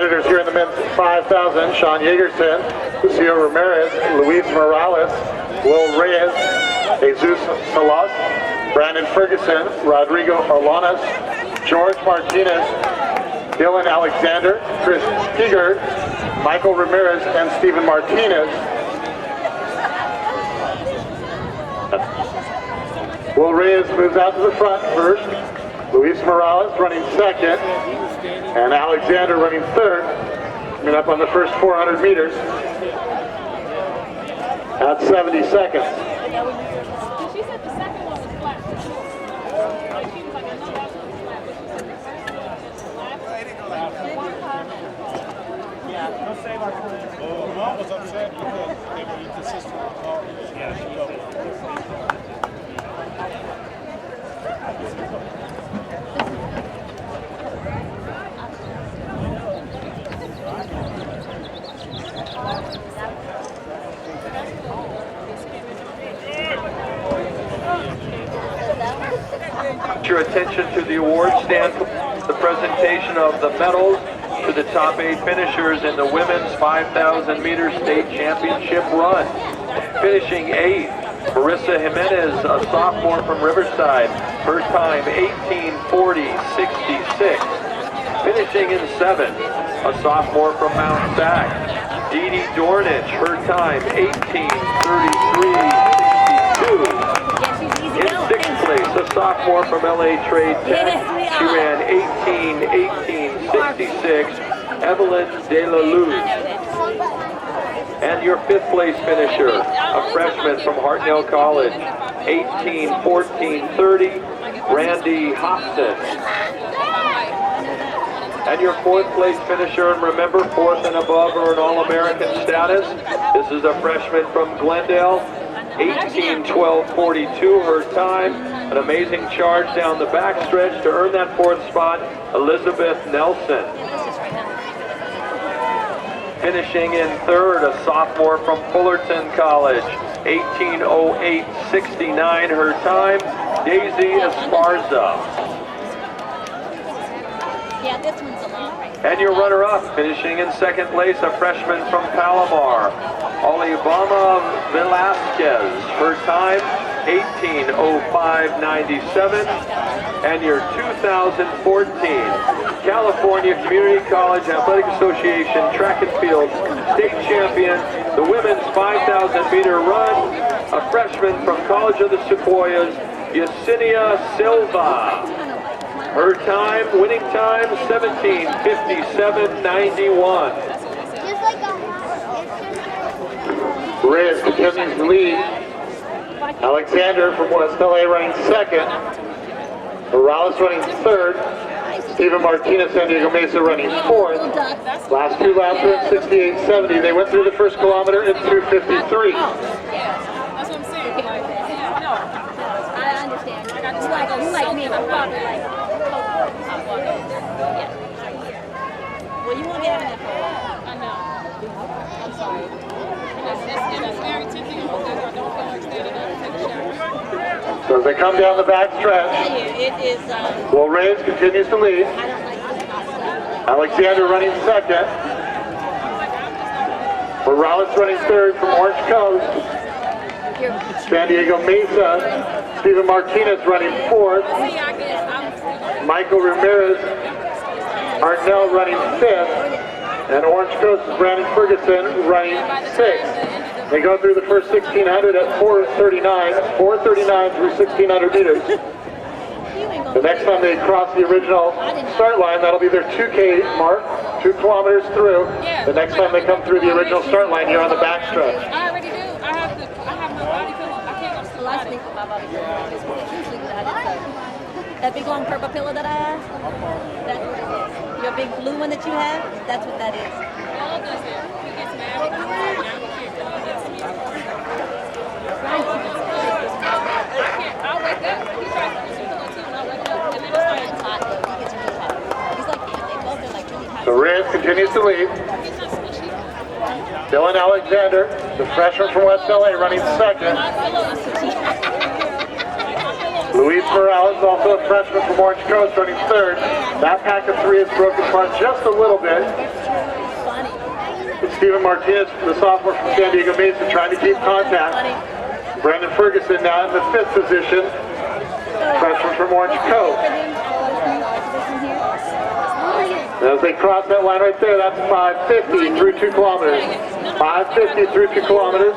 competitors here in the men's 5,000, Sean Yeagerson, Lucio Ramirez, Luis Morales, Will Reyes, Jesus Salas, Brandon Ferguson, Rodrigo Olanas, George Martinez, Dylan Alexander, Chris Kiegert, Michael Ramirez, and Steven Martinez. Will Reyes moves out to the front first. Luis Morales running second. And Alexander running third. Coming up on the first 400 meters. At 70 seconds. She said the second one was flat. She was like, I know that one was flat. Yeah, don't say like Mom was upset because they were inconsistent with all. Yeah, she was. Your attention to the award stand, the presentation of the medals to the top 8 finishers in the women's 5,000 meter state championship run. Finishing 8th, Marissa Jimenez, a sophomore from Riverside, her time 18:40.66. Finishing in 7th, a sophomore from Mount SAC, Dee Dee Dornich, her time 18:33.62. In 6th place, a sophomore from LA Trade Tech. She ran 18:18.66, Evelyn De La Luz. And your 5th place finisher, a freshman from Hartnell College, 18:14.30, Randy Hobson. And your 4th place finisher, and remember, 4th and above are an All-American status. This is a freshman from Glendale, 18:12.42 her time. An amazing charge down the backstretch to earn that 4th spot, Elizabeth Nelson. Finishing in 3rd, a sophomore from Fullerton College, 18:08.69 her time, Daisy Esparza. Yeah, this one's a long race. And your runner-up, finishing in 2nd place, a freshman from Palomar, Olivama Velasquez. Her time, 18:05.97. And your 2014 California Community College Athletic Association Track and Field State Champion, the women's 5,000 meter run, a freshman from College of the Sequoias, Yesenia Silva. Her time, winning time, 17:57.91. Reyes continues to lead. Alexander from West LA running 2nd. Morales running 3rd. Steven Martinez, San Diego Mesa running 4th. Last 2 laps are at 68.70. They went through the first kilometer in 2:53. That's what I'm saying. No, I understand. You like me, I'm probably like hot water. Yeah. Well, you won't get out of that for a while. I know. I'm sorry. And it's very tempting because I don't feel like standing up and taking a shower. So as they come down the back stretch, It is, Will Reyes continues to lead. I don't like this hot stuff. Alexander running 2nd. Morales running 3rd from Orange Coast. San Diego Mesa, Steven Martinez running 4th. Michael Ramirez, Hartnell running 5th. And Orange Coast's Brandon Ferguson running 6th. They go through the first 1,600 at 4:39. 4:39 through 1,600 meters. The next time they cross the original start line, that'll be their 2K mark, 2 kilometers through. The next time they come through the original start line, you're on the backstretch. I already do. I have my body pillow. I can't go to the last thing for my body pillow. That big long purple pillow that I have, that's what it is. Your big blue one that you have, that's what that is. Well, does it? He gets mad because now he can't go against me. I'll wake up. He tries to push pillow too, and I'll wake up. And then it's hot. He gets really hot. He's like, they both are like really hot. So Reyes continues to lead. Dylan Alexander, the freshman from West LA, running 2nd. Luis Morales, also a freshman from Orange Coast, running 3rd. That pack of 3 is broken apart just a little bit. Steven Martinez, the sophomore from San Diego Mesa, trying to keep contact. Brandon Ferguson now in the 5th position. Freshman from Orange Cove. As they cross that line right there, that's 5:50 through 2 kilometers. 5:50 through 2 kilometers.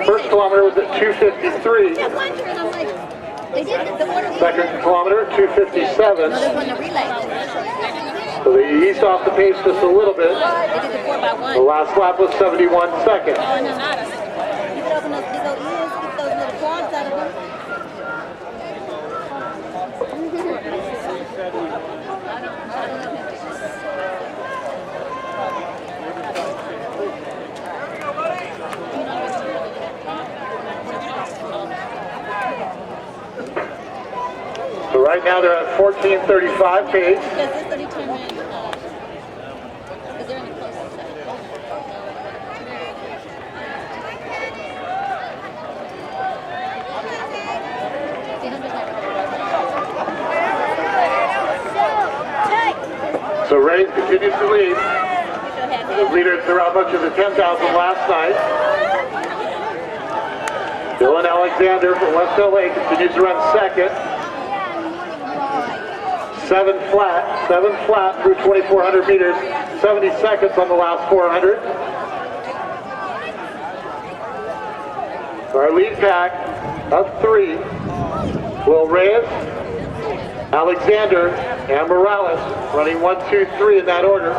First kilometer was at 2:53. Second kilometer, 2:57. So they eased off the pace just a little bit. The last lap was 71 seconds. So right now they're at 14:35 pace. So Ray continues to lead. The leader throughout much of the 10,000 last night. Dylan Alexander from West LA continues to run second. 7 flat through 2,400 meters. 70 seconds on the last 400. Our lead pack of 3. Will Reyes, Alexander, and Morales running 1, 2, 3 in that order.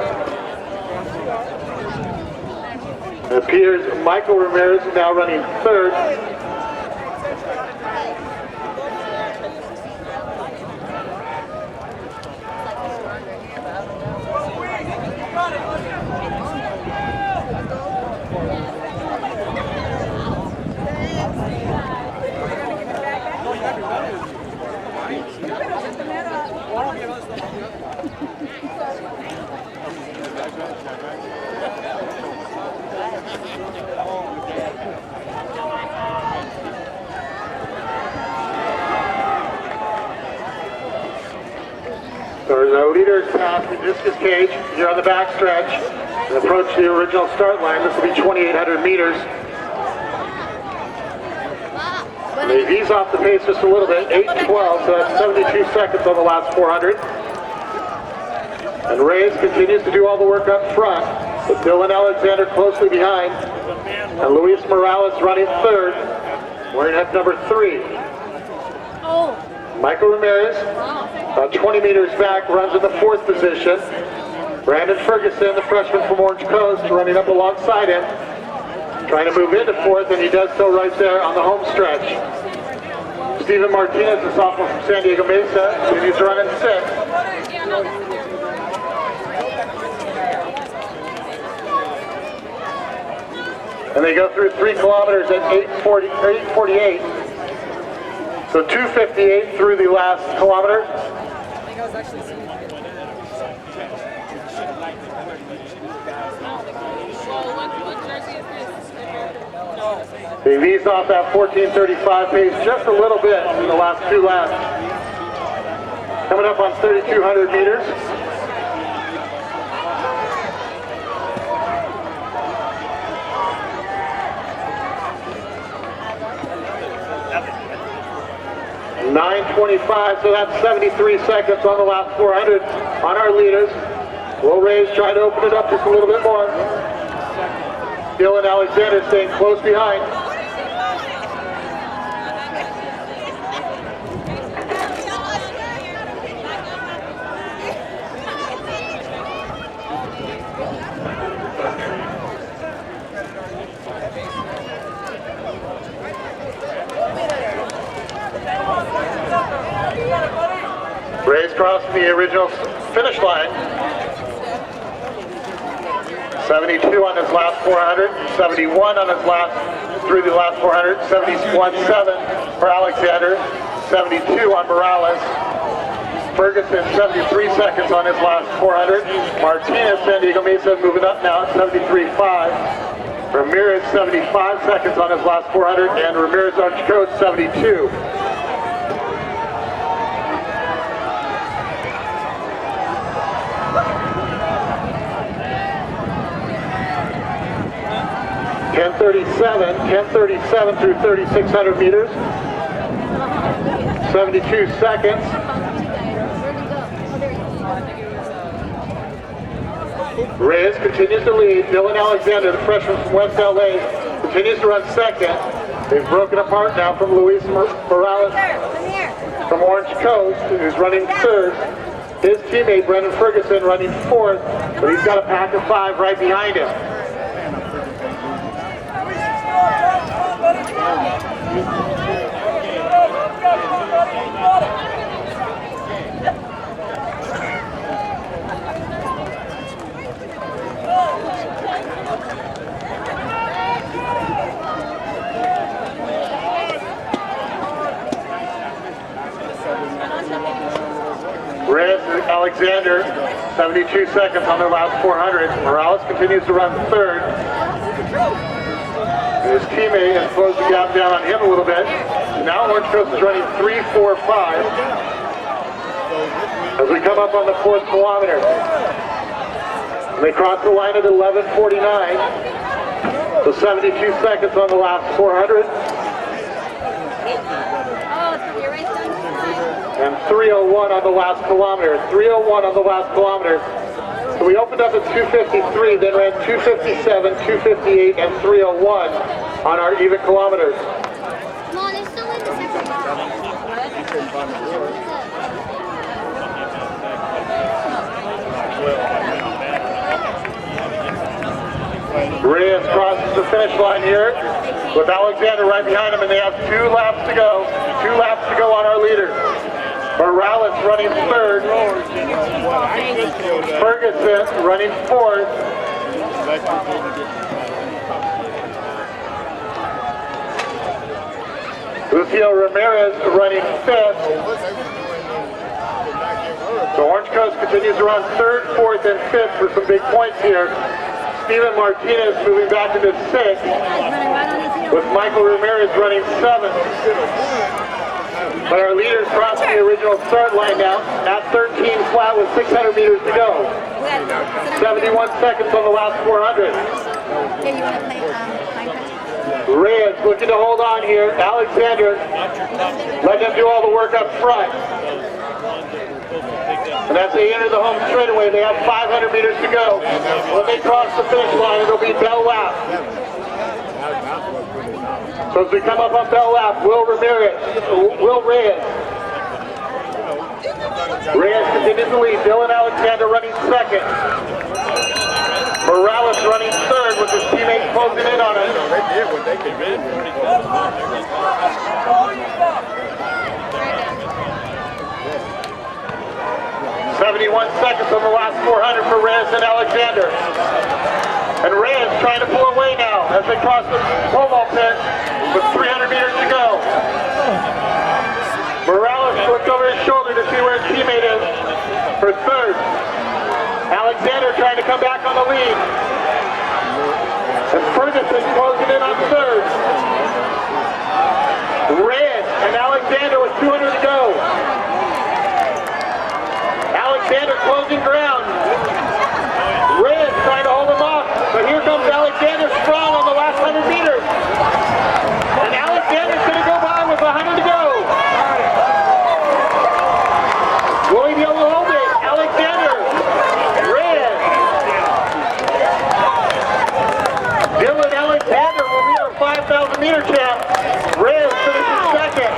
It appears Michael Ramirez is now running 3rd. There's no leaders past the discus cage. You're on the back stretch and approach the original start line. This will be 2,800 meters. They've eased off the pace just a little bit, 8:12, so that's 72 seconds on the last 400. And Reyes continues to do all the work up front, with Dylan Alexander closely behind, and Luis Morales running 3rd, wearing head number 3. Michael Ramirez, about 20 meters back, runs in the 4th position. Brandon Ferguson, the freshman from Orange Coast, running up alongside him, trying to move into 4th, and he does so right there on the home stretch. Steven Martinez, the sophomore from San Diego Mesa, continues to run in 6th. And they go through 3 kilometers at 8:48. So 2:58 through the last kilometer. They've eased off that 14:35 pace just a little bit in the last 2 laps. Coming up on 3,200 meters. .925, so that's 73 seconds on the last 400 on our leaders. Will Reyes try to open it up just a little bit more. Dylan Alexander staying close behind. Reyes crossing the original finish line. 72 on his last 400, 71 on his last, through the last 400, 71.7 for Alexander, 72 on Morales. Ferguson, 73 seconds on his last 400. Martinez, San Diego Mesa, moving up now at 73.5. Ramirez, 75 seconds on his last 400, and Ramirez Orange Coast, 72. 10:37 through 3,600 meters. 72 seconds. Reyes continues to lead. Dylan Alexander, the freshman from West LA, continues to run second. They've broken apart now from Luis Morales from Orange Coast, who's running third. His teammate, Brendan Ferguson, running fourth, but he's got a pack of 5 right behind him. Reyes and Alexander, 72 seconds on their last 400. Morales continues to run third. His teammate has closed the gap down on him a little bit. Now Orange Coast is running 3:45 as we come up on the 4th kilometer. And they cross the line at 11:49. So 72 seconds on the last 400. And 3:01 on the last kilometer. 3:01 on the last kilometer. So we opened up at 2:53, then ran 2:57, 2:58, and 3:01 on our even kilometers. Mom, they're still in the second Reyes crosses the finish line here with Alexander right behind him, and they have 2 laps to go. 2 laps to go on our leader. Morales running third. Ferguson running fourth. Lucio Ramirez running fifth. So Orange Coast continues to run third, fourth, and fifth for some big points here. Steven Martinez moving back into sixth, with Michael Ramirez running seventh. But our leaders crossing the original start line now at 13 flat with 600 meters to go. 71 seconds on the last 400. Reyes looking to hold on here. Alexander, let them do all the work up front. And as they enter the home straightaway, they have 500 meters to go. When they cross the finish line, it'll be Bell Lap. So as we come up on Bell Lap, Will Reyes. Reyes continues to lead. Dylan Alexander running second. Morales running third with his teammate closing in on him. They did what they could do. 71 seconds on the last 400 for Reyes and Alexander. And Reyes trying to pull away now as they cross the pole pit with 300 meters to go. Morales looks over his shoulder to see where his teammate is for third. Alexander trying to come back on the lead. And Ferguson closing in on third. Reyes and Alexander with 200 to go. Alexander closing ground. Reyes trying to hold him off, but here comes Alexander strong on the last 100 meters. And Alexander's going to go by with 100 to go. Will he be able to hold it? Alexander. Reyes. Dylan Alexander will be our 5,000 meter champ. Reyes finishes second.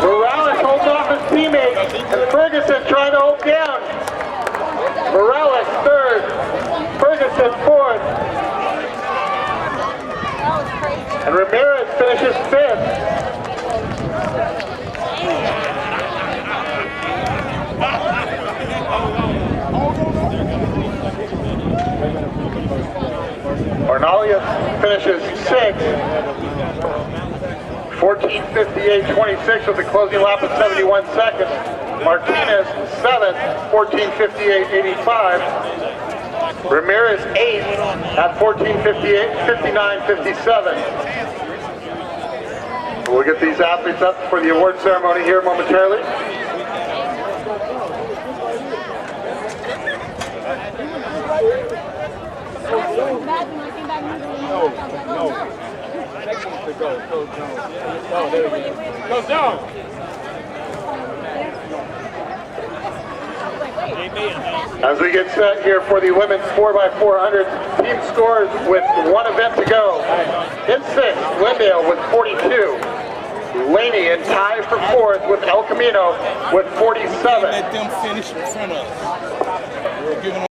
Morales holds off his teammate, and Ferguson trying to hold down. Morales third, Ferguson fourth, and Ramirez finishes fifth. Arnalius finishes sixth. 14:58.26 with a closing lap of 71 seconds. Martinez 7th, 14:58.85. Ramirez 8th at 14:59.57. We'll get these athletes up for the award ceremony here momentarily. Back when I came back. Go down. As we get set here for the women's 4x400 team scores with one event to go. In sixth, Glendale with 42. Laney in tie for fourth with El Camino with 47. Let them finish in front of us. We're giving